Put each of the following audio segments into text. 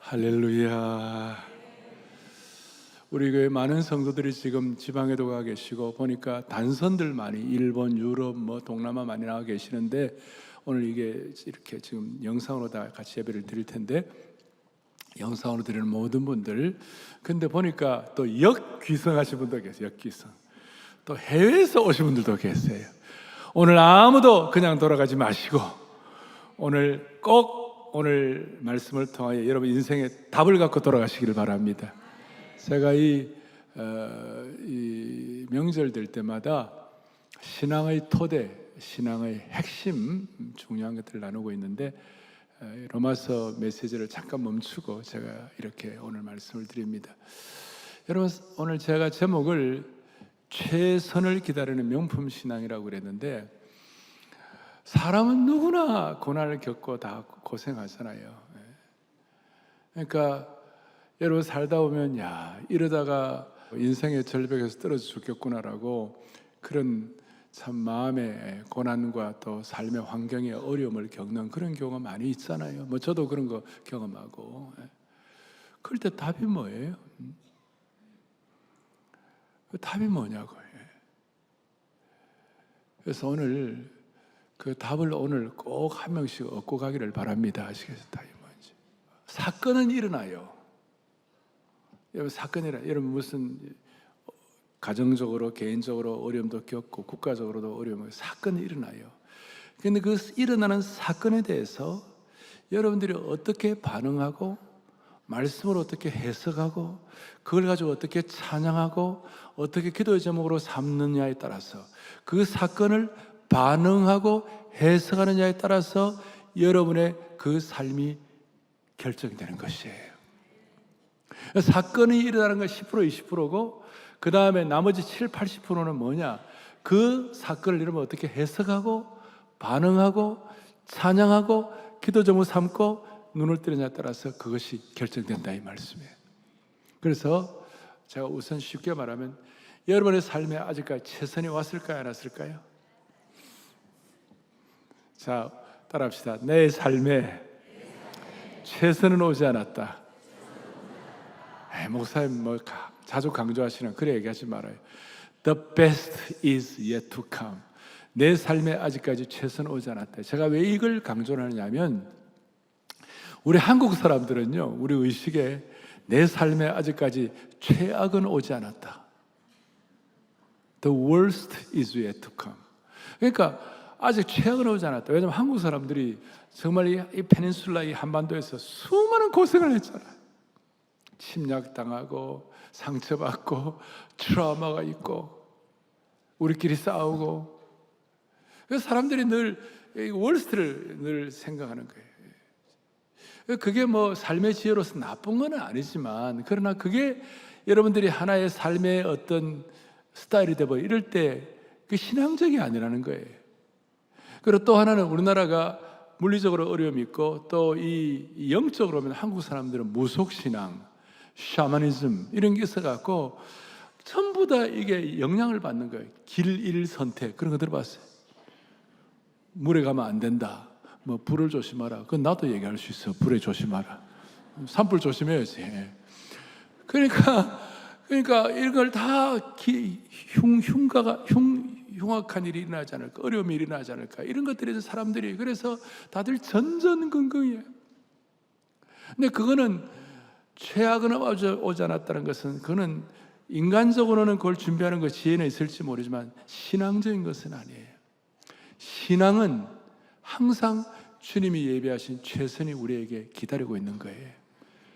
할렐루야. 우리 교회 많은 성도들이 지금 지방에도 가 계시고 보니까 단선들 많이 일본, 유럽, 동남아 많이 나와 계시는데 오늘 이게 이렇게 지금 영상으로 다 같이 예배를 드릴 텐데 영상으로 드리는 모든 분들, 근데 보니까 또 역귀성하신 분도 계세요. 역귀성. 또 해외에서 오신 분들도 계세요. 오늘 아무도 그냥 돌아가지 마시고 오늘 꼭 오늘 말씀을 통하여 여러분 인생의 답을 갖고 돌아가시기를 바랍니다. 제가 이 명절 될 때마다 신앙의 토대, 신앙의 핵심 중요한 것들을 나누고 있는데 로마서 메시지를 잠깐 멈추고 제가 이렇게 오늘 말씀을 드립니다. 여러분, 오늘 제가 제목을 최선을 기다리는 명품 신앙이라고 그랬는데, 사람은 누구나 고난을 겪고 다 고생하잖아요. 그러니까 여러분 살다 보면 이러다가 인생의 절벽에서 떨어져 죽겠구나라고 그런 참 마음의 고난과 또 삶의 환경의 어려움을 겪는 그런 경우가 많이 있잖아요. 저도 그런 거 경험하고. 그럴 때 답이 뭐예요? 답이 뭐냐고요. 그래서 오늘 그 답을 오늘 꼭 한 명씩 얻고 가기를 바랍니다. 아시겠어요? 답이 뭔지. 사건은 일어나요. 여러분, 사건이 일어나요. 여러분, 무슨 가정적으로, 개인적으로 어려움도 겪고 국가적으로도 어려움이 사건이 일어나요. 그런데 그 일어나는 사건에 대해서 여러분들이 어떻게 반응하고 말씀을 어떻게 해석하고 그걸 가지고 어떻게 찬양하고 어떻게 기도의 제목으로 삼느냐에 따라서, 그 사건을 반응하고 해석하느냐에 따라서 여러분의 그 삶이 결정되는 것이에요. 사건이 일어나는 건 10%, 20%고 그 다음에 나머지 7, 80%는 뭐냐? 그 사건을 이러면 어떻게 해석하고 반응하고 찬양하고 기도 제목 삼고 눈을 뜨느냐에 따라서 그것이 결정된다, 이 말씀이에요. 그래서 제가 우선 쉽게 말하면 여러분의 삶에 아직까지 최선이 왔을까요? 안 왔을까요? 자, 따라합시다. 내 삶에 최선은 오지 않았다. 목사님 자주 강조하시는 그래 얘기하지 말아요. The best is yet to come. 내 삶에 아직까지 최선은 오지 않았다. 제가 왜 이걸 강조하느냐면 우리 한국 사람들은요, 우리 의식에 내 삶에 아직까지 최악은 오지 않았다. The worst is yet to come. 그러니까 아직 최악은 오지 않았다. 왜냐하면 한국 사람들이 정말 이 페닌슐라, 이 한반도에서 수많은 고생을 했잖아요. 침략당하고 상처받고 트라우마가 있고 우리끼리 싸우고, 그래서 사람들이 늘 월스트를 늘 생각하는 거예요. 그게 삶의 지혜로서 나쁜 건 아니지만, 그러나 그게 여러분들이 하나의 삶의 어떤 스타일이 되고 이럴 때 그 신앙적이 아니라는 거예요. 그리고 또 하나는 우리나라가 물리적으로 어려움이 있고 또 이 영적으로 보면 한국 사람들은 무속신앙, 샤머니즘 이런 게 있어갖고 전부 다 이게 영향을 받는 거예요. 길 선택 그런 거 들어봤어요? 물에 가면 안 된다, 불을 조심하라. 그건 나도 얘기할 수 있어. 불에 조심하라. 산불 조심해야지. 그러니까 이걸 다 흉악한 일이 일어나지 않을까, 어려움이 일어나지 않을까, 이런 것들에서 사람들이 그래서 다들 전전긍긍이에요. 근데 그거는 최악은 오지 않았다는 것은, 그거는 인간적으로는 그걸 준비하는 것 지혜는 있을지 모르지만 신앙적인 것은 아니에요. 신앙은 항상 주님이 예비하신 최선이 우리에게 기다리고 있는 거예요.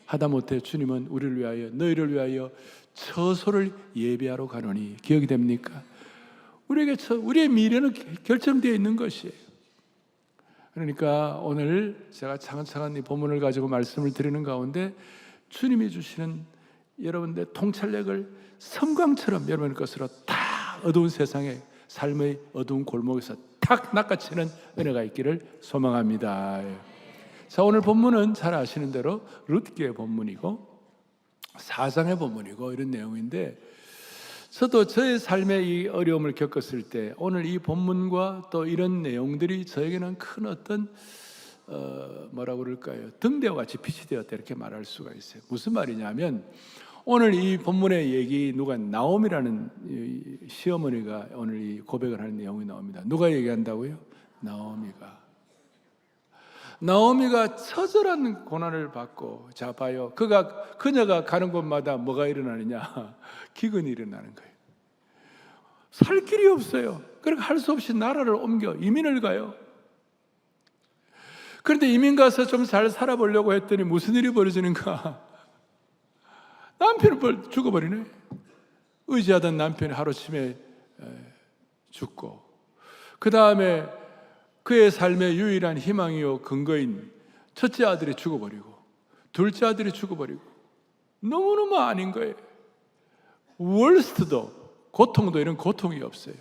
하다못해 주님은 우리를 위하여, 너희를 위하여 처소를 예비하러 가노니, 기억이 됩니까? 우리의 미래는 결정되어 있는 것이에요. 그러니까 오늘 제가 차근차근 이 본문을 가지고 말씀을 드리는 가운데 주님이 주시는 여러분들의 통찰력을 섬광처럼 여러분의 것으로 다 어두운 세상에, 삶의 어두운 골목에서 탁 낚아채는 은혜가 있기를 소망합니다. 자, 오늘 본문은 잘 아시는 대로 룻기의 본문이고 4장의 본문이고 이런 내용인데, 저도 저의 삶의 이 어려움을 겪었을 때 오늘 이 본문과 또 이런 내용들이 저에게는 큰 어떤 뭐라고 그럴까요? 등대와 같이 빛이 되었다 이렇게 말할 수가 있어요. 무슨 말이냐면 오늘 이 본문의 얘기 누가 나옴이라는 시어머니가 오늘 이 고백을 하는 내용이 나옵니다. 누가 얘기한다고요? 나오미가 처절한 고난을 받고, 자 봐요, 그녀가 가는 곳마다 뭐가 일어나느냐? 기근이 일어나는 거예요. 살 길이 없어요. 그러니까 할 수 없이 나라를 옮겨 이민을 가요. 그런데 이민 가서 좀 잘 살아보려고 했더니 무슨 일이 벌어지는가? 남편을 죽어버리네. 의지하던 남편이 하루아침에 죽고, 그 다음에 그의 삶의 유일한 희망이요 근거인 첫째 아들이 죽어버리고 둘째 아들이 죽어버리고, 너무너무 아닌 거예요. 월스트도, 고통도 이런 고통이 없어요.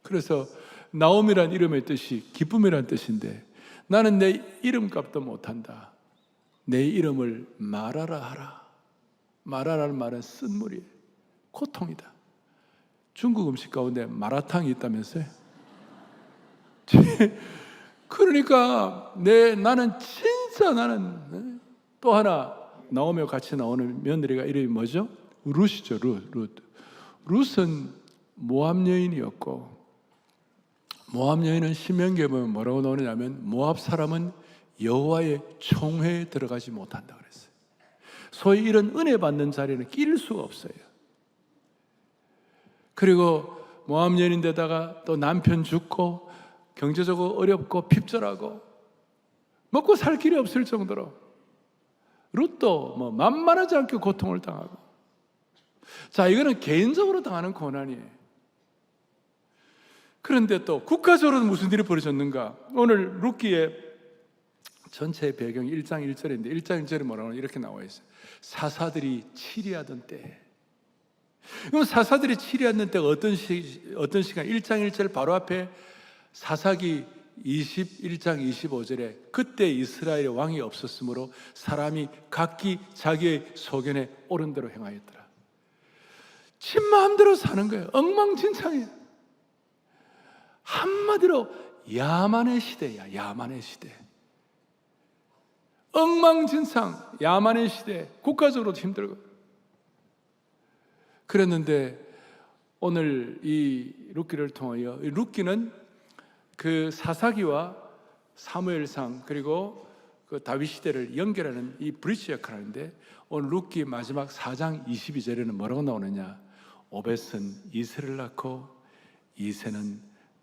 그래서 나옴이란 이름의 뜻이 기쁨이란 뜻인데, 나는 내 이름값도 못한다. 내 이름을 말하라 하라. 말하라는 말은 쓴물이에요. 고통이다. 중국 음식 가운데 마라탕이 있다면서요? 그러니까 나는 또 하나 나오며 같이 나오는 며느리가 이름이 뭐죠? 룻이죠. 룻은 모압 여인이었고, 모압 여인은 신명기에 보면 뭐라고 나오느냐면 모압 사람은 여호와의 총회에 들어가지 못한다 그랬어요. 소위 이런 은혜 받는 자리는 끼일 수가 없어요. 그리고 모압 여인인데다가 또 남편 죽고 경제적으로 어렵고 핍절하고 먹고 살 길이 없을 정도로 룻도 만만하지 않게 고통을 당하고. 자, 이거는 개인적으로 당하는 고난이에요. 그런데 또 국가적으로는 무슨 일이 벌어졌는가? 오늘 룻기의 전체 배경이 1장 1절인데 1장 1절에 뭐라고 이렇게 나와 있어요. 사사들이 치리하던 때. 그럼 사사들이 치리하던 때가 어떤 시간? 1장 1절 바로 앞에 사사기 21장 25절에 그때 이스라엘의 왕이 없었으므로 사람이 각기 자기의 소견에 옳은 대로 행하였더라. 지 마음대로 사는 거예요. 엉망진창이에요. 한마디로 야만의 시대야. 야만의 시대. 엉망진창, 야만의 시대. 국가적으로도 힘들고. 그랬는데 오늘 이 룻기를 통하여, 이 룻기는 그 사사기와 사무엘상 그리고 그 다윗 시대를 연결하는 이 브릿지 역할을 하는데, 오늘 룻기 마지막 4장 22절에는 뭐라고 나오느냐? 오벳은 이새를 낳고 이새는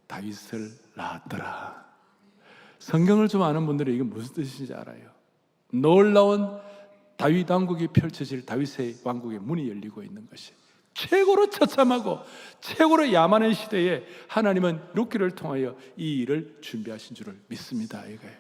다윗을 낳았더라. 성경을 좀 아는 분들은 이게 무슨 뜻인지 알아요. 놀라운 다윗 왕국이 펼쳐질 다윗의 왕국의 문이 열리고 있는 것이 최고로 처참하고 최고로 야만한 시대에 하나님은 룻기를 통하여 이 일을 준비하신 줄을 믿습니다. 이거예요.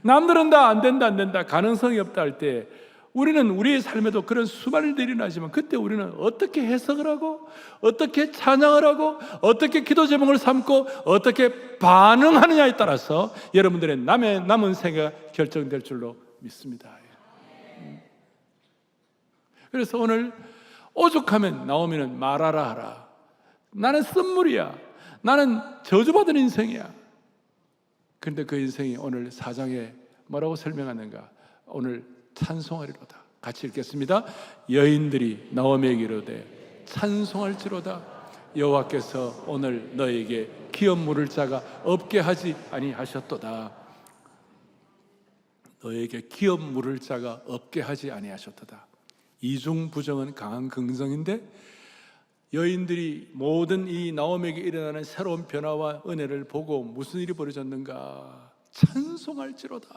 남들은 다 안 된다 가능성이 없다 할 때, 우리는 우리의 삶에도 그런 수많은 일들이 일어나지만 그때 우리는 어떻게 해석을 하고 어떻게 찬양을 하고 어떻게 기도 제목을 삼고 어떻게 반응하느냐에 따라서 여러분들의 남은 생애가 결정될 줄로 믿습니다. 그래서 오늘 오죽하면 나오미는 말하라 하라. 나는 쓴물이야. 나는 저주받은 인생이야. 그런데 그 인생이 오늘 4장에 뭐라고 설명하는가? 오늘 찬송하리로다. 같이 읽겠습니다. 여인들이 나오미에게 이르되 찬송할지로다. 여호와께서 오늘 너에게 기업 물을 자가 없게 하지 아니하셨도다. 너에게 기업 물을 자가 없게 하지 아니하셨도다. 이중 부정은 강한 긍정인데, 여인들이 모든 이 나오미에게 일어나는 새로운 변화와 은혜를 보고 무슨 일이 벌어졌는가? 찬송할지로다.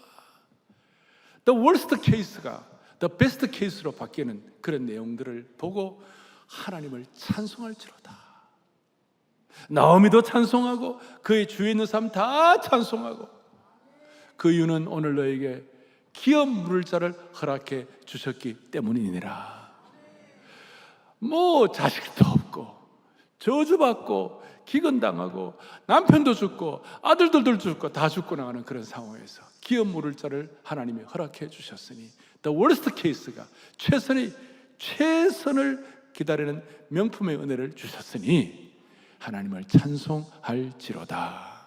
The worst case가 the best case로 바뀌는 그런 내용들을 보고 하나님을 찬송할지로다. 나오미도 찬송하고 그의 주위에 있는 사람 다 찬송하고, 그 이유는 오늘 너에게 기업 물을 자를 허락해 주셨기 때문이니라. 자식도 없고 저주받고 기근당하고 남편도 죽고 아들들도 죽고 다 죽고 나가는 그런 상황에서 기업 물을 자를 하나님이 허락해 주셨으니, the worst case가 최선을 기다리는 명품의 은혜를 주셨으니 하나님을 찬송할지로다.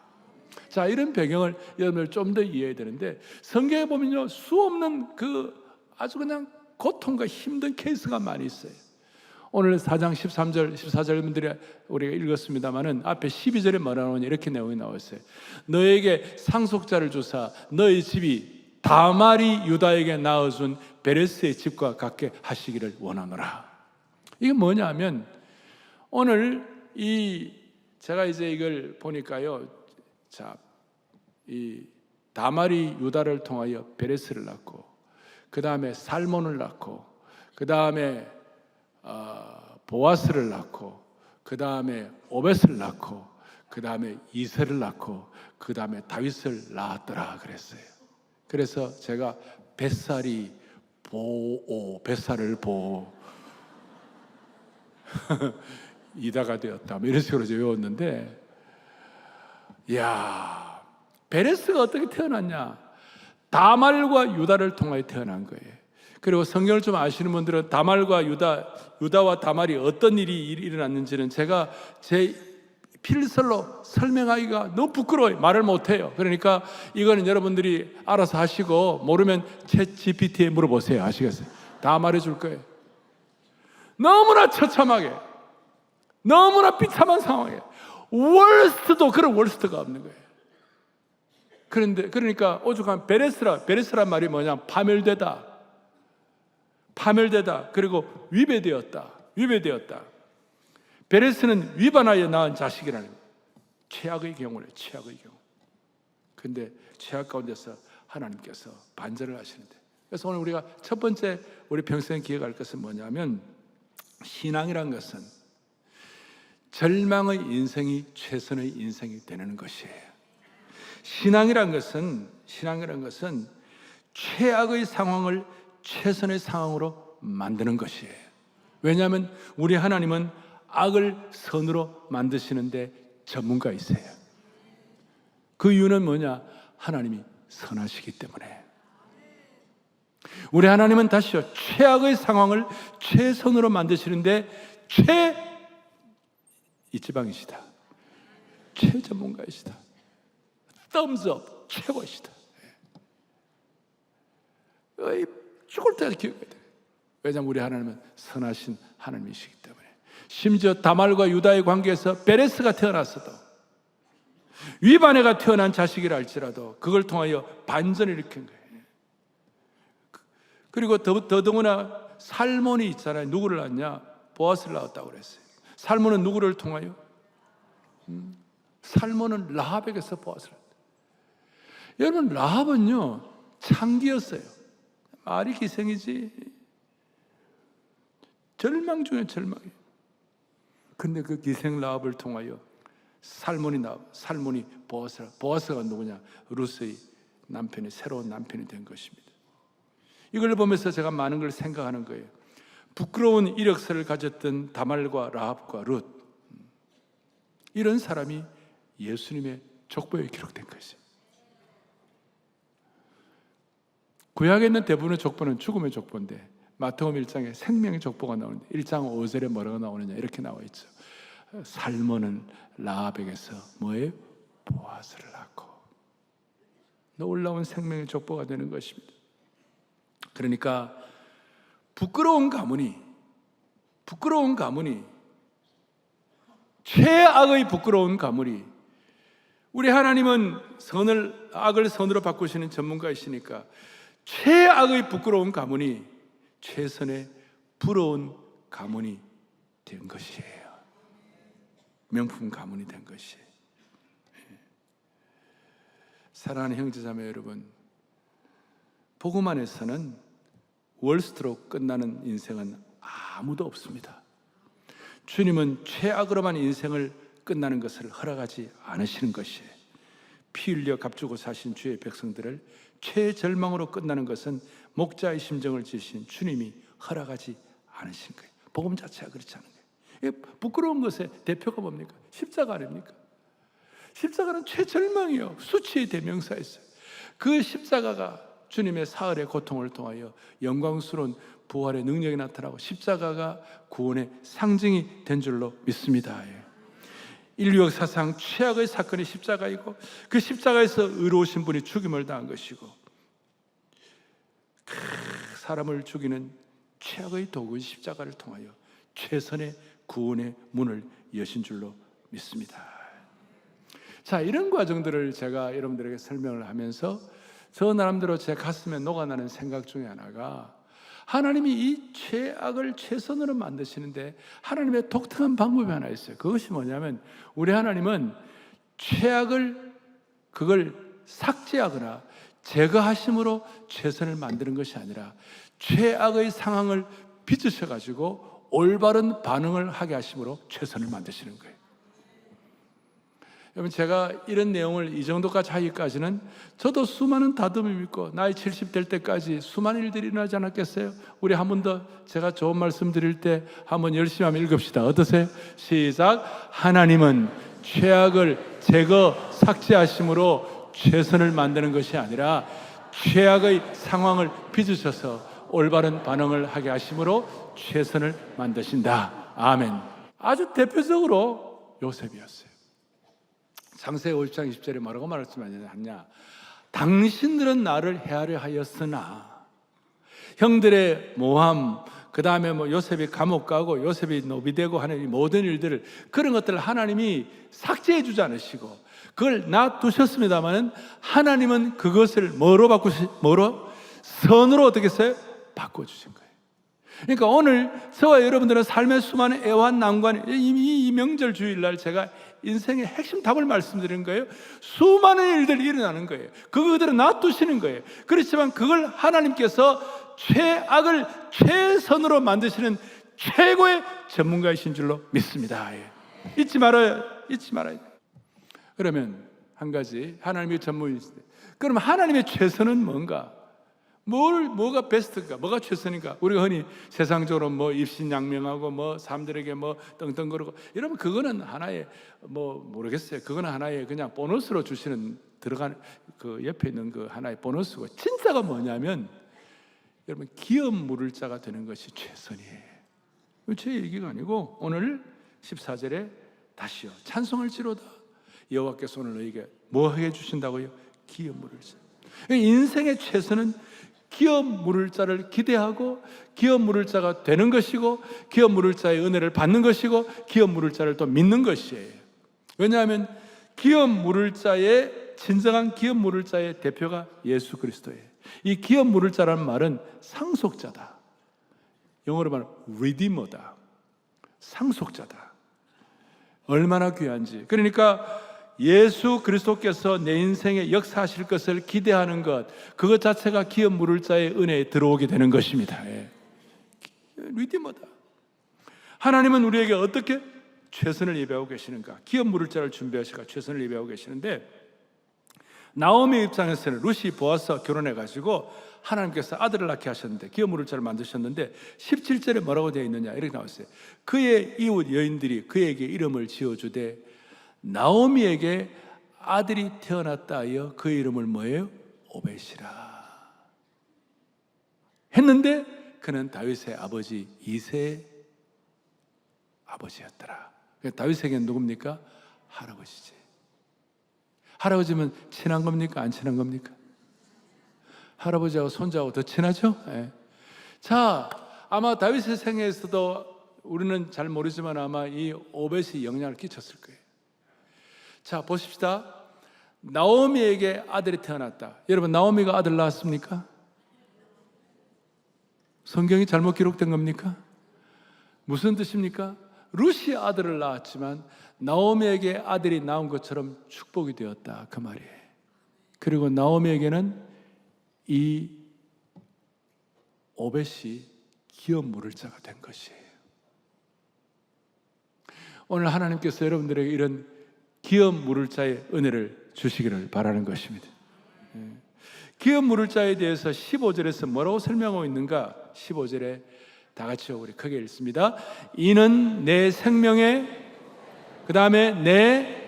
자, 이런 배경을 여러분들 좀 더 이해해야 되는데, 성경에 보면요, 수없는 아주 그냥 고통과 힘든 케이스가 많이 있어요. 오늘 4장 13절, 14절 분들이 우리가 읽었습니다만은 앞에 12절에 뭐라 나오냐, 이렇게 내용이 나왔어요. 너에게 상속자를 주사 너의 집이 다말이 유다에게 낳아준 베레스의 집과 같게 하시기를 원하노라. 이게 뭐냐면, 오늘 제가 이제 이걸 보니까요, 자, 이 다말이 유다를 통하여 베레스를 낳고, 그 다음에 살몬을 낳고, 그 다음에 보아스를 낳고, 그 다음에 오벳을 낳고, 그 다음에 이세를 낳고, 그 다음에 다윗을 낳았더라 그랬어요. 그래서 제가 뱃살이 뱃살을 이다가 되었다, 이런 식으로 외웠는데, 이야, 베레스가 어떻게 태어났냐? 다말과 유다를 통하여 태어난 거예요. 그리고 성경을 좀 아시는 분들은 다말과 유다와 다말이 어떤 일이 일어났는지는 제가 제 필설로 설명하기가 너무 부끄러워요. 말을 못해요. 그러니까 이거는 여러분들이 알아서 하시고, 모르면 챗 GPT에 물어보세요. 아시겠어요? 다 말해줄 거예요. 너무나 처참하게, 너무나 비참한 상황에 월스트도 그런 월스트가 없는 거예요. 그러니까 오죽하면 베레스란 말이 뭐냐? 파멸되다, 그리고 위배되었다. 베레스는 위반하여 낳은 자식이라는 거예요. 최악의 경우래, 최악의 경우. 근데 최악 가운데서 하나님께서 반전을 하시는데, 그래서 오늘 우리가 첫 번째 우리 평생에 기억할 것은 뭐냐면, 신앙이란 것은 절망의 인생이 최선의 인생이 되는 것이에요. 신앙이란 것은 최악의 상황을 최선의 상황으로 만드는 것이에요. 왜냐하면 우리 하나님은 악을 선으로 만드시는데 전문가이세요. 그 이유는 뭐냐? 하나님이 선하시기 때문에. 우리 하나님은 다시요, 최악의 상황을 최선으로 만드시는데 이지방이시다, 최전문가이시다, thumbs up, 최고이시다. 죽을 때까지 기억해야 돼요. 왜냐하면 우리 하나님은 선하신 하나님이시기 때문에. 심지어 다말과 유다의 관계에서 베레스가 태어났어도, 위반해가 태어난 자식이라 할지라도 그걸 통하여 반전을 일으킨 거예요. 그리고 더더구나 살몬이 있잖아요. 누구를 낳았냐? 보아스를 낳았다고 그랬어요. 살몬은 누구를 통하여? 살몬은 라합에게서 보아스를 낳았다. 여러분, 라합은요, 창기였어요. 말이 기생이지. 절망 중에 절망이에요. 근데 그 기생 라합을 통하여 살몬이 보아스가 누구냐? 루스의 남편이, 새로운 남편이 된 것입니다. 이걸 보면서 제가 많은 걸 생각하는 거예요. 부끄러운 이력서를 가졌던 다말과 라합과 룻, 이런 사람이 예수님의 족보에 기록된 것이에요. 구약에 있는 대부분의 족보는 죽음의 족보인데, 마태복음 1장에 생명의 족보가 나오는데 1장 5절에 뭐라고 나오느냐, 이렇게 나와 있죠. 살몬은 라합에게서 뭐예요? 보아스를 낳고. 놀라운 생명의 족보가 되는 것입니다. 그러니까 부끄러운 가문이, 최악의 부끄러운 가문이, 우리 하나님은 악을 선으로 바꾸시는 전문가이시니까 최악의 부끄러운 가문이 최선의 부러운 가문이 된 것이에요. 명품 가문이 된 것이에요. 사랑하는 형제자매 여러분, 복음 안에서는 월스트로 끝나는 인생은 아무도 없습니다. 주님은 최악으로만 인생을 끝나는 것을 허락하지 않으시는 것이에요. 피 흘려 값주고 사신 주의 백성들을 최절망으로 끝나는 것은 목자의 심정을 지으신 주님이 허락하지 않으신 거예요. 복음 자체가 그렇지 않은 거예요. 부끄러운 것의 대표가 뭡니까? 십자가 아닙니까? 십자가는 최절망이요, 수치의 대명사였어요. 그 십자가가 주님의 사흘의 고통을 통하여 영광스러운 부활의 능력이 나타나고 십자가가 구원의 상징이 된 줄로 믿습니다. 인류 역사상 최악의 사건이 십자가이고, 그 십자가에서 의로우신 분이 죽임을 당한 것이고, 사람을 죽이는 최악의 도구인 십자가를 통하여 최선의 구원의 문을 여신 줄로 믿습니다. 자, 이런 과정들을 제가 여러분들에게 설명을 하면서 저 나름대로 제 가슴에 녹아나는 생각 중에 하나가, 하나님이 이 최악을 최선으로 만드시는데 하나님의 독특한 방법이 하나 있어요. 그것이 뭐냐면, 우리 하나님은 최악을 그걸 삭제하거나 제거하심으로 최선을 만드는 것이 아니라 최악의 상황을 빚으셔가지고 올바른 반응을 하게 하심으로 최선을 만드시는 거예요. 여러분, 제가 이런 내용을 이 정도까지 하기까지는 저도 수많은 다툼이 있고 나이 70 될 때까지 수많은 일들이 일어나지 않았겠어요? 우리 한 번 더 제가 좋은 말씀 드릴 때 한번 열심히 한번 읽읍시다. 어떠세요? 시작. 하나님은 최악을 제거 삭제하심으로 최선을 만드는 것이 아니라 최악의 상황을 빚으셔서 올바른 반응을 하게 하심으로 최선을 만드신다. 아멘. 아주 대표적으로 요셉이었어요. 창세기 50장 20절에 뭐라고 말씀하셨냐? 당신들은 나를 헤아려 하였으나, 형들의 모함, 그 다음에 요셉이 감옥 가고 요셉이 노비되고 하는 이 모든 일들을, 그런 것들을 하나님이 삭제해 주지 않으시고 그걸 놔두셨습니다만, 하나님은 그것을 뭐로 선으로 어떻게 했어요? 바꿔주신 거예요. 그러니까 오늘 저와 여러분들은 삶의 수많은 애환 난관, 이 명절 주일날 제가 인생의 핵심 답을 말씀드리는 거예요. 수많은 일들이 일어나는 거예요. 그거들을 놔두시는 거예요. 그렇지만 그걸 하나님께서 최악을 최선으로 만드시는 최고의 전문가이신 줄로 믿습니다. 잊지 말아요. 그러면 한 가지, 하나님의 전문이신데, 그러면 하나님의 최선은 뭔가? 뭐가 베스트인가? 뭐가 최선인가? 우리가 흔히 세상적으로 입신양명하고 사람들에게 떵떵거리고 이러면 그거는 하나의 모르겠어요. 그거는 하나의 그냥 보너스로 주시는, 들어가는 그 옆에 있는 그 하나의 보너스고, 진짜가 뭐냐면 여러분, 기업 물을 자가 되는 것이 최선이에요. 제 얘기가 아니고 오늘 14절에 다시요, 찬송할지로다 여호와께서 오늘 너에게 뭐 해주신다고요? 기업 물을 자. 인생의 최선은 기업 물을 자를 기대하고 기업 물을 자가 되는 것이고, 기업 물을 자의 은혜를 받는 것이고, 기업 물을 자를 또 믿는 것이에요. 왜냐하면 기업 물을 자의, 진정한 기업 물을 자의 대표가 예수 그리스도예요. 이 기업 물을 자라는 말은 상속자다. 영어로 말하면 리디머다. 상속자다. 얼마나 귀한지. 그러니까 예수 그리스도께서 내 인생에 역사하실 것을 기대하는 것, 그것 자체가 기업 물을 자의 은혜에 들어오게 되는 것입니다. 리디머다. 하나님은 우리에게 어떻게 최선을 예배하고 계시는가? 기업 물을 자를 준비하시고 최선을 예배하고 계시는데, 나오미 입장에서는 룻이 보아스와 결혼해가지고 하나님께서 아들을 낳게 하셨는데, 기업 물을 자를 만드셨는데 17절에 뭐라고 되어 있느냐, 이렇게 나왔어요. 그의 이웃 여인들이 그에게 이름을 지어주되 나오미에게 아들이 태어났다 하여 그의 이름을 뭐예요? 오벳이라 했는데, 그는 다윗의 아버지 이새의 아버지였더라. 다윗에게는 누굽니까? 할아버지지. 할아버지면 친한 겁니까? 안 친한 겁니까? 할아버지하고 손자하고 더 친하죠? 자, 아마 다윗의 생애에서도 우리는 잘 모르지만 아마 이 오벳이 영향을 끼쳤을 거예요. 자, 보십시다. 나오미에게 아들이 태어났다. 여러분, 나오미가 아들 낳았습니까? 성경이 잘못 기록된 겁니까? 무슨 뜻입니까? 룻이 아들을 낳았지만 나오미에게 아들이 낳은 것처럼 축복이 되었다, 그 말이에요. 그리고 나오미에게는 이 오벳이 기업 물을 자가 된 것이에요. 오늘 하나님께서 여러분들에게 이런 기업 물을 자의 은혜를 주시기를 바라는 것입니다. 기업 물을 자에 대해서 15절에서 뭐라고 설명하고 있는가? 15절에 다 같이 우리 크게 읽습니다. 이는 내 생명의, 그 다음에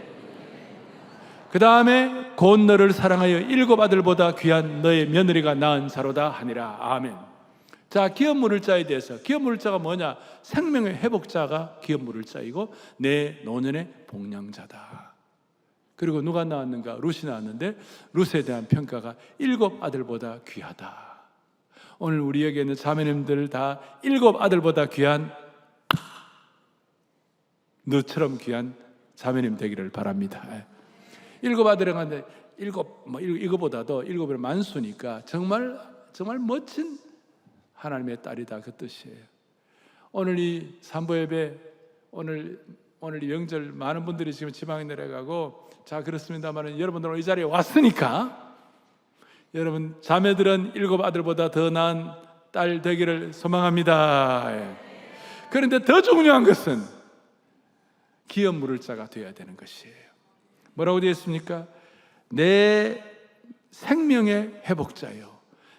그 다음에 곧 너를 사랑하여 7 아들보다 귀한 너의 며느리가 낳은 자로다 하니라. 아멘. 자, 기업 물을 자에 대해서, 기업 물을 자가 뭐냐? 생명의 회복자가 기업 물을 자이고 내 노년의 복량자다. 그리고 누가 나왔는가? 룻이 나왔는데 룻에 대한 평가가 7 아들보다 귀하다. 오늘 우리에게 있는 자매님들 다 7 아들보다 귀한, 너처럼 귀한 자매님 되기를 바랍니다. 7 아들은 한데 이거보다도 7의 만수니까 정말 멋진 하나님의 딸이다, 그 뜻이에요. 오늘 이 산보예배, 오늘 이 명절 많은 분들이 지금 지방에 내려가고, 자, 그렇습니다만 여러분들 이 자리에 왔으니까 여러분 자매들은 7 아들보다 더 나은 딸 되기를 소망합니다. 그런데 더 중요한 것은 기업 물을 자가 되어야 되는 것이에요. 뭐라고 되어 있습니까? 내 생명의 회복자요,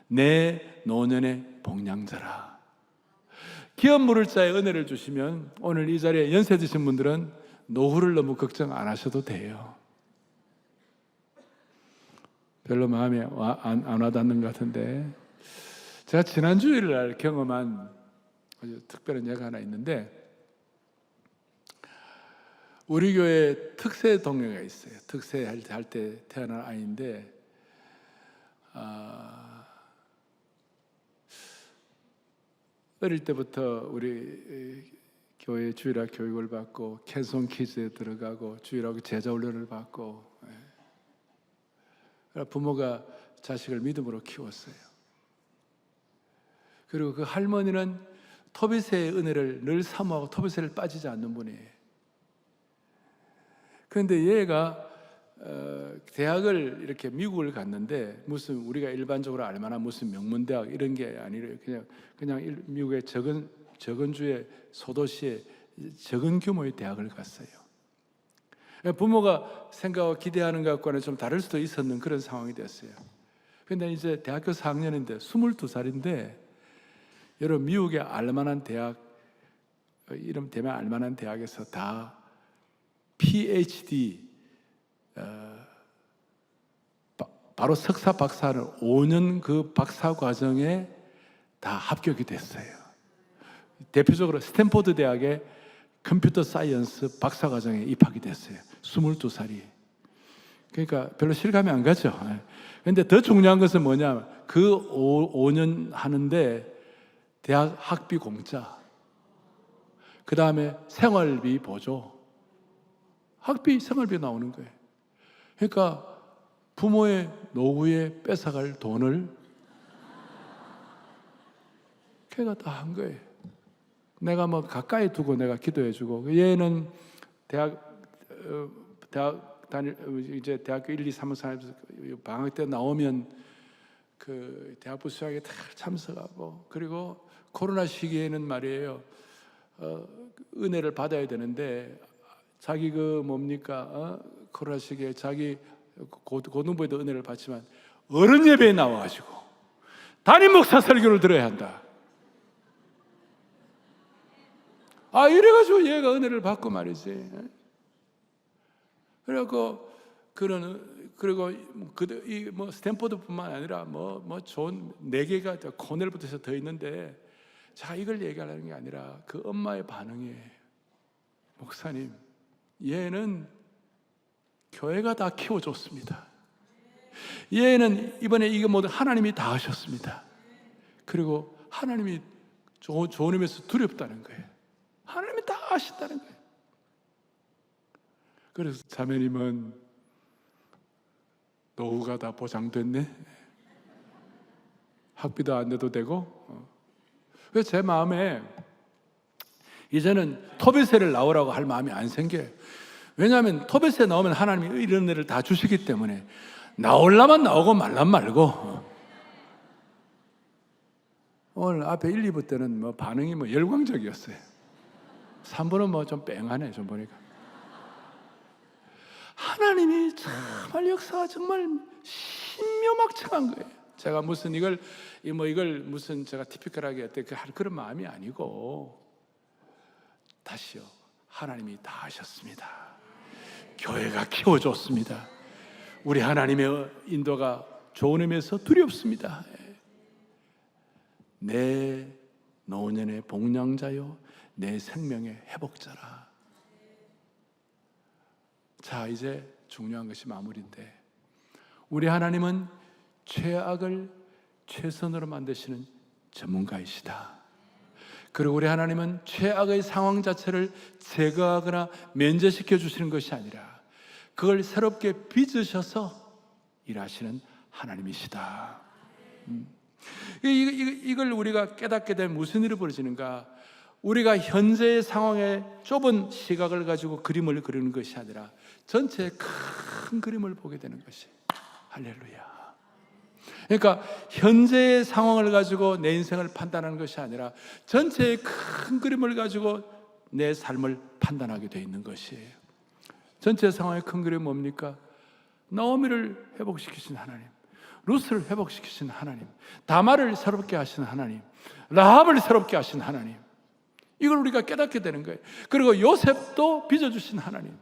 내 노년의 복량자라. 기업 물을 자의 은혜를 주시면 오늘 이 자리에 연세 드신 분들은 노후를 너무 걱정 안 하셔도 돼요. 별로 마음에 안 와닿는 것 같은데, 제가 지난 주일날 경험한 아주 특별한 예가 하나 있는데, 우리 교회 특세 동료가 있어요. 특세할 때 태어난 아이인데, 어릴 때부터 우리 교회 주일학 교육을 받고 캔송 키즈에 들어가고 주일학 제자 훈련을 받고, 부모가 자식을 믿음으로 키웠어요. 그리고 그 할머니는 토비세의 은혜를 늘 사모하고 토비세를 빠지지 않는 분이에요. 그런데 얘가 대학을 이렇게 미국을 갔는데, 무슨 우리가 일반적으로 알만한 무슨 명문대학 이런 게 아니라 그냥 미국의 적은 주의 소도시에 적은 규모의 대학을 갔어요. 부모가 생각하고 기대하는 것과는 좀 다를 수도 있었는 그런 상황이 됐어요. 그런데 이제 대학교 4학년인데 22살인데, 여러분 미국의 알만한 대학, 이름 되면 알만한 대학에서 다 PhD, 바로 석사 박사를 5년 그 박사 과정에 다 합격이 됐어요. 대표적으로 스탠포드 대학의 컴퓨터 사이언스 박사 과정에 입학이 됐어요. 22살이. 그러니까 별로 실감이 안 가죠. 그런데 더 중요한 것은 뭐냐, 그 5년 하는데 대학 학비 공짜, 그 다음에 생활비 보조, 학비 생활비 나오는 거예요. 그러니까 부모의 노후에 뺏어갈 돈을 걔가 다 한 거예요. 내가 뭐 가까이 두고 내가 기도해주고, 얘는 이제 대학교 1, 2, 3, 4 방학 때 나오면 그 대학부 수학에 다 참석하고, 그리고 코로나 시기에는 말이에요, 은혜를 받아야 되는데 자기 코로나 시기에 자기 고등부에도 은혜를 받지만 어른 예배에 나와가지고 담임 목사 설교를 들어야 한다. 이래가지고 얘가 은혜를 받고 말이지. 그리고 뭐 스탠포드뿐만 아니라 뭐 좋은 4개가 코넬부터 해서 더 있는데, 자, 이걸 얘기하려는 게 아니라 그 엄마의 반응이에요. 목사님, 얘는 교회가 다 키워줬습니다. 얘는 이번에 이거 모두 하나님이 다 하셨습니다. 그리고 하나님이 좋은 의미에서 두렵다는 거예요. 하나님이 다 하신다는 거예요. 그래서 자매님은 노후가 다 보장됐네. 학비도 안 내도 되고. 그래서 제 마음에 이제는 토비세를 나오라고 할 마음이 안 생겨요. 왜냐하면 토비세 나오면 하나님이 이런 애를 다 주시기 때문에 나오려면 나오고 말란 말고. 오늘 앞에 1, 2부 때는 뭐 반응이 뭐 열광적이었어요. 3부는 뭐 좀 뺑하네, 좀 보니까. 하나님이 정말 역사가 정말 신묘막측한 거예요. 제가 무슨 이걸 무슨 제가 티피컬하게 할 그런 마음이 아니고, 다시요, 하나님이 다 하셨습니다. 교회가 키워줬습니다. 우리 하나님의 인도가 좋은 의미에서 두렵습니다. 내 노년의 복량자요 내 생명의 회복자라. 자, 이제 중요한 것이 마무리인데, 우리 하나님은 최악을 최선으로 만드시는 전문가이시다. 그리고 우리 하나님은 최악의 상황 자체를 제거하거나 면제시켜 주시는 것이 아니라 그걸 새롭게 빚으셔서 일하시는 하나님이시다. 이걸 우리가 깨닫게 되면 무슨 일이 벌어지는가? 우리가 현재의 상황에 좁은 시각을 가지고 그림을 그리는 것이 아니라 전체의 큰 그림을 보게 되는 것이, 할렐루야. 그러니까 현재의 상황을 가지고 내 인생을 판단하는 것이 아니라 전체의 큰 그림을 가지고 내 삶을 판단하게 되어 있는 것이에요. 전체 상황의 큰 그림은 뭡니까? 나오미를 회복시키신 하나님, 룻을 회복시키신 하나님, 다말을 새롭게 하신 하나님, 라합을 새롭게 하신 하나님, 이걸 우리가 깨닫게 되는 거예요. 그리고 요셉도 빚어주신 하나님,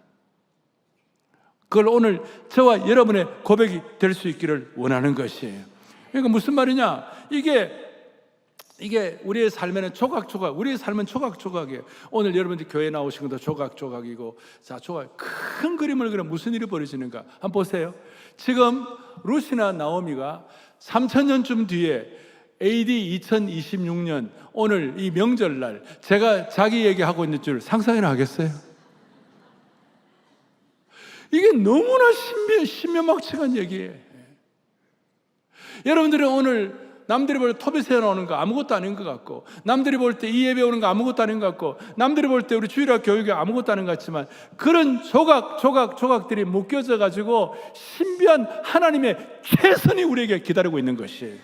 그걸 오늘 저와 여러분의 고백이 될 수 있기를 원하는 것이에요. 그러니까 무슨 말이냐? 이게 우리의 삶에는 조각조각, 우리의 삶은 조각조각이에요. 오늘 여러분들 교회 나오신 것도 조각조각이고, 자, 조각, 큰 그림을 그려 무슨 일이 벌어지는가? 한번 보세요. 지금 룻이나 나오미가 3000년쯤 뒤에 AD 2026년 오늘 이 명절날 제가 자기 얘기하고 있는 줄 상상이나 하겠어요? 이게 너무나 신묘막측한 얘기예요. 여러분들이 오늘 남들이 볼 때 토비세 나오는 거 아무것도 아닌 것 같고, 남들이 볼 때 이 예배 오는 거 아무것도 아닌 것 같고, 남들이 볼 때 우리 주일학 교육이 아무것도 아닌 것 같지만, 그런 조각들이 묶여져 가지고 신비한 하나님의 최선이 우리에게 기다리고 있는 것이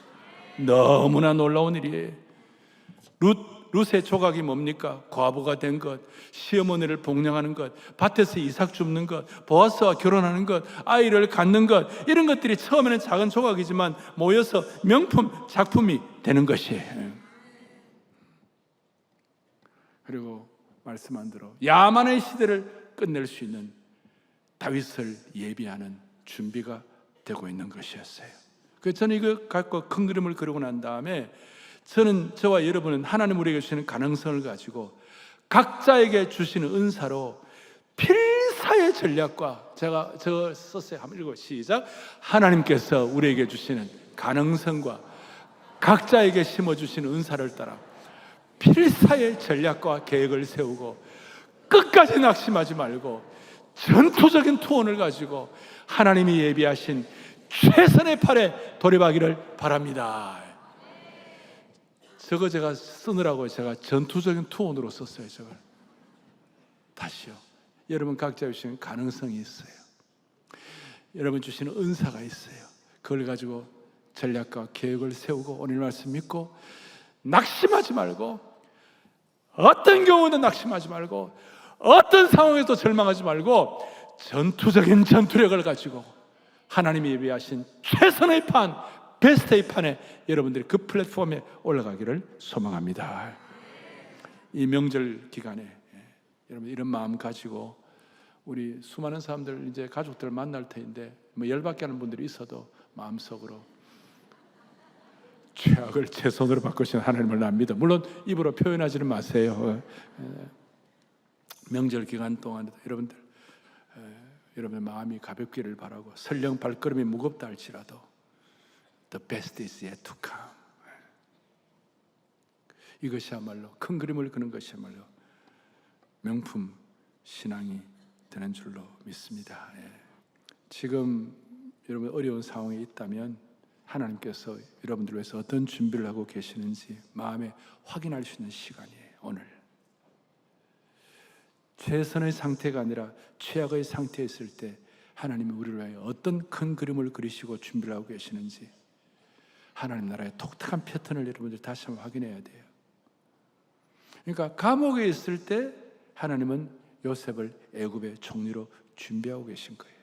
너무나 놀라운 일이에요. 룻의 조각이 뭡니까? 과부가 된 것, 시어머니를 복령하는 것, 밭에서 이삭 줍는 것, 보아스와 결혼하는 것, 아이를 갖는 것, 이런 것들이 처음에는 작은 조각이지만 모여서 명품 작품이 되는 것이에요. 그리고 말씀한 대로 야만의 시대를 끝낼 수 있는 다윗을 예비하는 준비가 되고 있는 것이었어요. 그래서 저는 이거 갖고 큰 그림을 그리고 난 다음에 저와 여러분은 하나님 우리에게 주시는 가능성을 가지고 각자에게 주시는 은사로 필사의 전략과, 제가 저 썼어요. 한번 읽어 시작. 하나님께서 우리에게 주시는 가능성과 각자에게 심어주시는 은사를 따라 필사의 전략과 계획을 세우고 끝까지 낙심하지 말고 전투적인 투혼을 가지고 하나님이 예비하신 최선의 팔에 돌입하기를 바랍니다. 저거 제가 쓰느라고 제가 전투적인 투혼으로 썼어요. 저걸 다시요. 여러분 각자 주시는 가능성이 있어요. 여러분 주시는 은사가 있어요. 그걸 가지고 전략과 계획을 세우고 오늘 말씀 믿고 낙심하지 말고, 어떤 경우는 낙심하지 말고, 어떤 상황에도 절망하지 말고 전투적인 전투력을 가지고 하나님이 예비하신 최선의 판, 베스트의 판에 여러분들이 그 플랫폼에 올라가기를 소망합니다. 이 명절 기간에 여러분 이런 마음 가지고 우리 수많은 사람들 이제 가족들 만날 텐데 뭐 열받게 하는 분들이 있어도 마음속으로 최악을 제 손으로 바꾸시는 하나님을 난 믿어. 물론 입으로 표현하지는 마세요. 명절 기간 동안 여러분의 마음이 가볍기를 바라고, 설령 발걸음이 무겁다 할지라도 The best is yet to come. 이것이야말로 큰 그림을 그는 것이야말로 명품 신앙이 되는 줄로 믿습니다. 지금 여러분 어려운 상황에 있다면 하나님께서 여러분들을 위해서 어떤 준비를 하고 계시는지 마음에 확인할 수 있는 시간이에요. 오늘 최선의 상태가 아니라 최악의 상태에 있을 때 하나님이 우리를 위하여 어떤 큰 그림을 그리시고 준비를 하고 계시는지 하나님 나라의 독특한 패턴을 여러분들 다시 한번 확인해야 돼요. 그러니까 감옥에 있을 때 하나님은 요셉을 애굽의 총리로 준비하고 계신 거예요.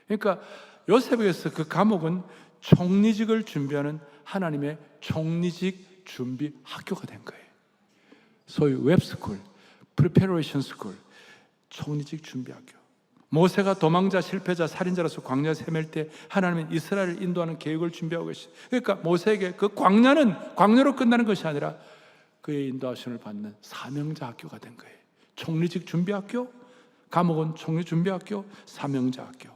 그러니까 요셉에게서 그 감옥은 총리직을 준비하는 하나님의 총리직 준비 학교가 된 거예요. 소위 웹스쿨, 프리페레이션 스쿨, 총리직 준비 학교. 모세가 도망자, 실패자, 살인자로서 광야에서 헤맬 때 하나님은 이스라엘을 인도하는 계획을 준비하고 계시죠. 그러니까 모세에게 그 광야는 광야로 끝나는 것이 아니라 그의 인도하심을 받는 사명자 학교가 된 거예요. 총리직 준비학교, 감옥은 총리 준비학교, 사명자 학교.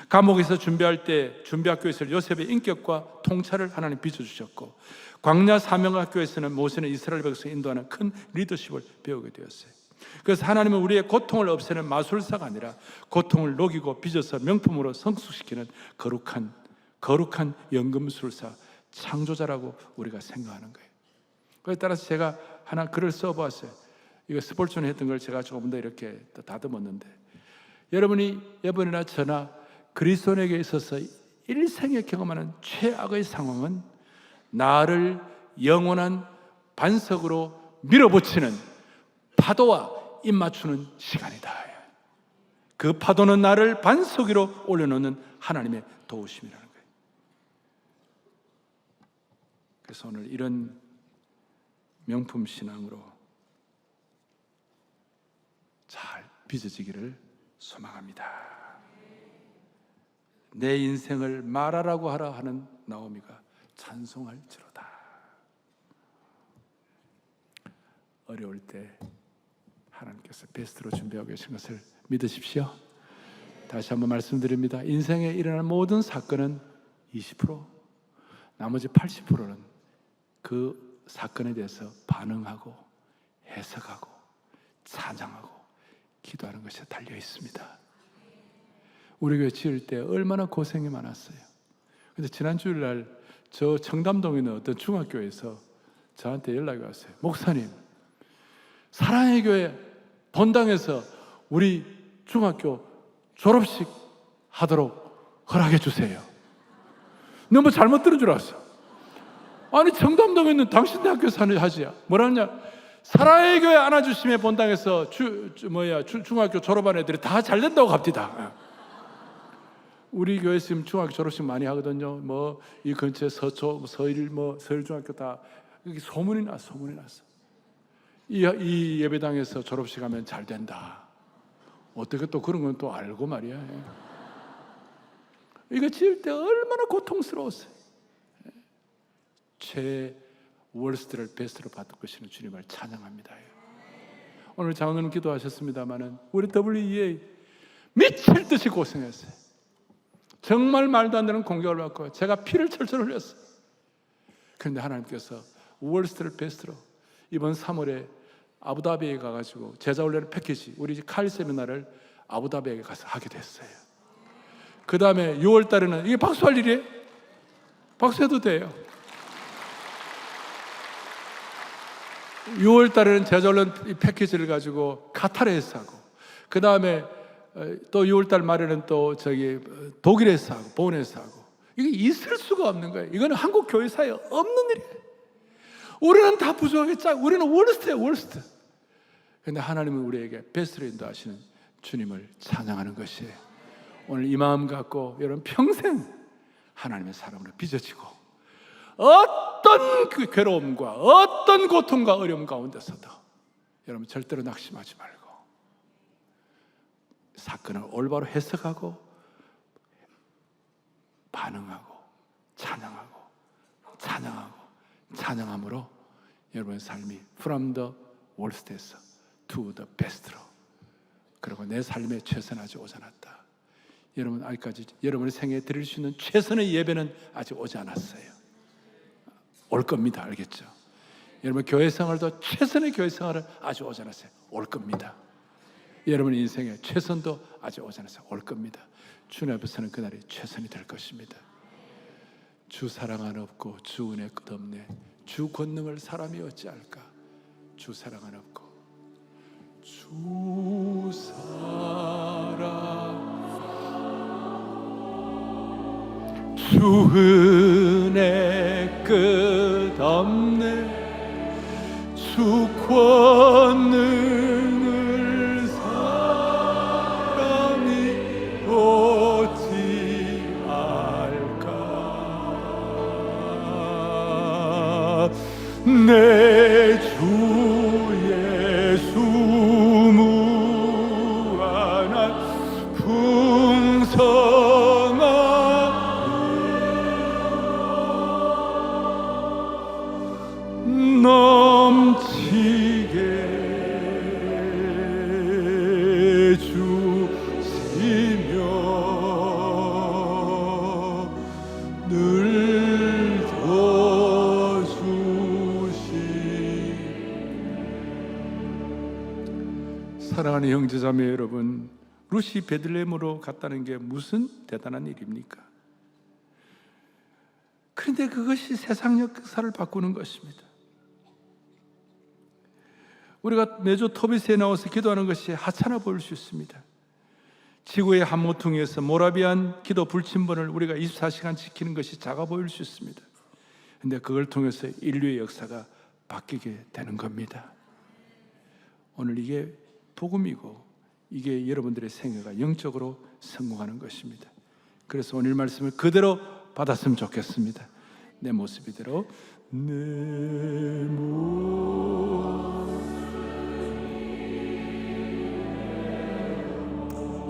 감옥에서 준비할 때 준비학교에서 요셉의 인격과 통찰을 하나님 빚어주셨고, 광야 사명학교에서는 모세는 이스라엘 백성을 인도하는 큰 리더십을 배우게 되었어요. 그래서 하나님은 우리의 고통을 없애는 마술사가 아니라 고통을 녹이고 빚어서 명품으로 성숙시키는 거룩한 연금술사, 창조자라고 우리가 생각하는 거예요. 그에 따라서 제가 하나 글을 써보았어요. 이거 스폴존에 했던 걸 제가 조금 더 이렇게 다듬었는데, 여러분이 이번이나 저나 그리스도인에게 있어서 일생에 경험하는 최악의 상황은 나를 영원한 반석으로 밀어붙이는 파도와 입맞추는 시간이다. 그 파도는 나를 반석 위로 올려놓는 하나님의 도우심이라는 거예요. 그래서 오늘 이런 명품 신앙으로 잘 빚어지기를 소망합니다. 내 인생을 말하라고 하라 하는 나오미가 찬송할지로다. 어려울 때 하나님께서 베스트로 준비하고 계신 것을 믿으십시오. 다시 한번 말씀드립니다. 인생에 일어나는 모든 사건은 20%, 나머지 80%는 그 사건에 대해서 반응하고 해석하고 찬양하고 기도하는 것에 달려 있습니다. 우리 교회 지을 때 얼마나 고생이 많았어요. 근데 지난 주일날 저 청담동에 있는 어떤 중학교에서 저한테 연락이 왔어요. 목사님, 사랑의 교회 본당에서 우리 중학교 졸업식 하도록 허락해 주세요. 너무 잘못 들은 줄 알았어. 아니, 청담동에 있는 당신 대학교에서 하지. 뭐라냐? 사랑의 교회 안아주심의 본당에서 중학교 졸업한 애들이 다 잘 된다고 갑디다. 우리 교회에서 지금 중학교 졸업식 많이 하거든요. 뭐 이 근처에 서일중학교 다 여기 소문이 났어. 이 예배당에서 졸업식 하면 잘 된다. 어떻게 또 그런 건 또 알고 말이야. 이거 지을 때 얼마나 고통스러웠어요. 최 월스트를 베스트로 받고 계시는 주님을 찬양합니다. 오늘 장로님 기도하셨습니다마는 우리 WEA 미칠 듯이 고생했어요. 정말 말도 안 되는 공격을 받고 제가 피를 철철 흘렸어요. 그런데 하나님께서 월스트를 베스트로 이번 3월에 아부다비에 가가지고 제자훈련 패키지 우리 칼 세미나를 아부다비에 가서 하게 됐어요. 그 다음에 6월 달에는 이게 박수할 일이에요? 박수해도 돼요. 6월 달에는 제자훈련 패키지를 가지고 카타르에서 하고, 그 다음에 또 6월 달 말에는 또 독일에서 하고 본에서 하고. 이게 있을 수가 없는 거예요. 이거는 한국 교회사에 없는 일이에요. 우리는 다 부족하게 짝, 우리는 월스트예요, 월스트. 그런데 하나님은 우리에게 베스트로 인도하시는 주님을 찬양하는 것이에요. 오늘 이 마음 갖고 여러분 평생 하나님의 사랑으로 빚어지고 어떤 그 괴로움과 어떤 고통과 어려움 가운데서도 여러분 절대로 낙심하지 말고 사건을 올바로 해석하고 반응하고 찬양함으로 여러분의 삶이 from the worst에서 to the best로, 그리고 내 삶의 최선을 아직 오지 않았다. 여러분 아직까지 여러분의 생애에 드릴 수 있는 최선의 예배는 아직 오지 않았어요. 올 겁니다. 알겠죠? 여러분 교회 생활도 최선의 교회 생활을 아직 오지 않았어요. 올 겁니다. 여러분의 인생에 최선도 아직 오지 않았어요. 올 겁니다. 주님 앞에서는 그날이 최선이 될 것입니다. 주 사랑 안 없고 주 은혜 끝없네. 주 권능을 사람이 어찌할까? 주 사랑 안 없고 주 사랑 주 은혜 끝없네. 주 권능을 사람이 어찌할까? 내 주 예수 무한한 넘치게 주시며 늘 도와주시. 사랑하는 형제자매 여러분, 룻이 베들레헴으로 갔다는 게 무슨 대단한 일입니까? 그런데 그것이 세상 역사를 바꾸는 것입니다. 우리가 매주 토비스에 나와서 기도하는 것이 하찮아 보일 수 있습니다. 지구의 한 모퉁이에서 모라비안 기도 불침번을 우리가 24시간 지키는 것이 작아 보일 수 있습니다. 그런데 그걸 통해서 인류의 역사가 바뀌게 되는 겁니다. 오늘 이게 복음이고 이게 여러분들의 생애가 영적으로 성공하는 것입니다. 그래서 오늘 말씀을 그대로 받았으면 좋겠습니다. 내 모습 이대로 내 모습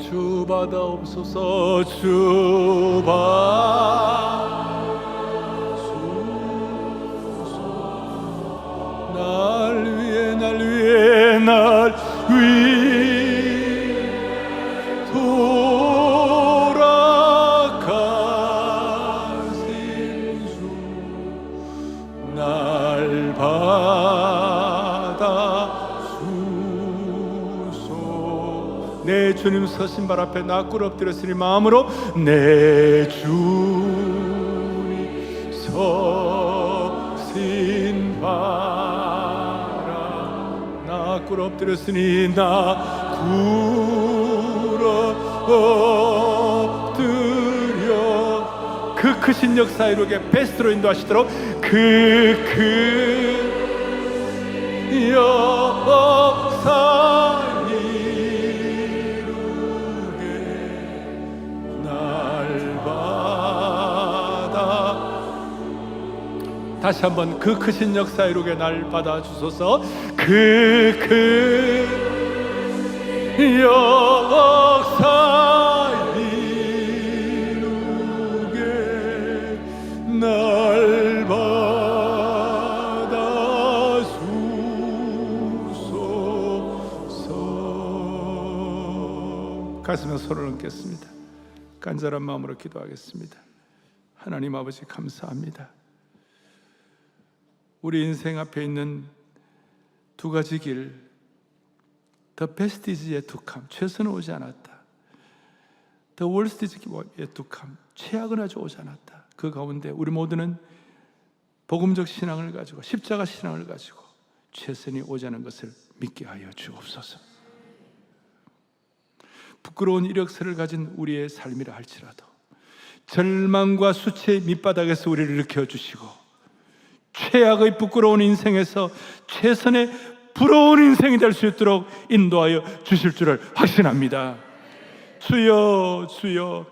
주 받아옵소서. 주 받아옵소서. 날 위해 날 위해 날 위해 내 주님 서신 발 앞에 나 꿇어 엎드렸으니 마음으로 내 주님 서신 바라 나 꿇어 엎드렸으니 나 꿇어 엎드려 그 크신 역사 이루게 베스트로 인도하시도록 그 역사 다시 한번 그 크신 역사 이루게 날 받아주소서. 그 역사 이루게 날 받아주소서. 가슴에 손을 얹겠습니다. 간절한 마음으로 기도하겠습니다. 하나님 아버지 감사합니다. 우리 인생 앞에 있는 두 가지 길, The best is yet to come, 최선은 오지 않았다. The worst is yet to come, 최악은 아직 오지 않았다. 그 가운데 우리 모두는 복음적 신앙을 가지고 십자가 신앙을 가지고 최선이 오지 않은 것을 믿게 하여 주옵소서. 부끄러운 이력서를 가진 우리의 삶이라 할지라도 절망과 수치의 밑바닥에서 우리를 일으켜주시고 최악의 부끄러운 인생에서 최선의 부러운 인생이 될 수 있도록 인도하여 주실 줄을 확신합니다. 주여 주여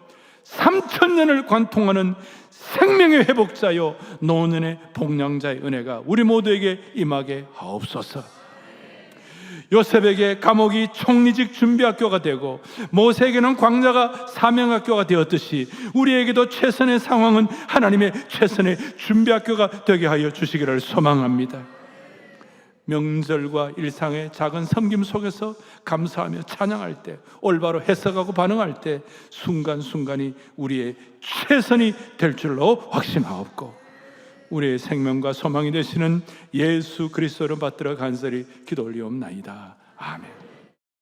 3000년을 관통하는 생명의 회복자요 노년의 복량자의 은혜가 우리 모두에게 임하게 하옵소서. 요셉에게 감옥이 총리직 준비학교가 되고 모세에게는 광야가 사명학교가 되었듯이 우리에게도 최선의 상황은 하나님의 최선의 준비학교가 되게 하여 주시기를 소망합니다. 명절과 일상의 작은 섬김 속에서 감사하며 찬양할 때, 올바로 해석하고 반응할 때 순간순간이 우리의 최선이 될 줄로 확신하옵고 우리의 생명과 소망이 되시는 예수 그리스도를 받들어 간절히 기도 올리옵나이다. 아멘.